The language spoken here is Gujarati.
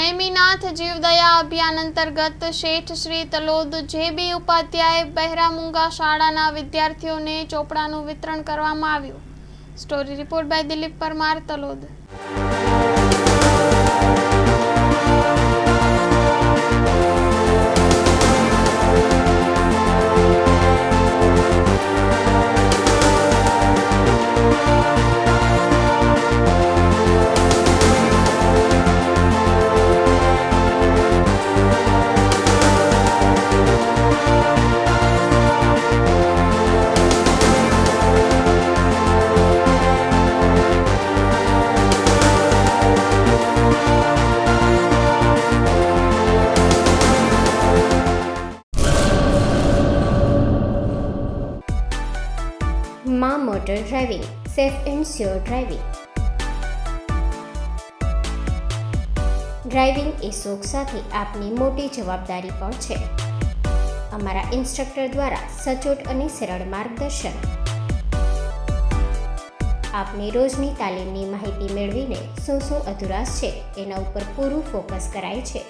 નેમિનાથ જીવદયા અભિયાન અંતર્ગત શેઠ શ્રી તલોદ જે.બી. ઉપાધ્યાય બહેરામુંગા શાળાના વિદ્યાર્થીઓને ચોપડાનું વિતરણ કરવામાં આવ્યું. Story report by Dilip Parmar, Talod. માં motor driving, safe and sure driving. Driving એ શોખ સાથે આપની મોટી જવાબદારી પણ છે. અમારા ઇન્સ્ટ્રક્ટર દ્વારા સચોટ અને સરળ માર્ગદર્શન. આપની રોજની તાલીમની માહિતી મેળવીને શું અધુરાશ છે એના ઉપર પૂરું ફોકસ કરાય છે.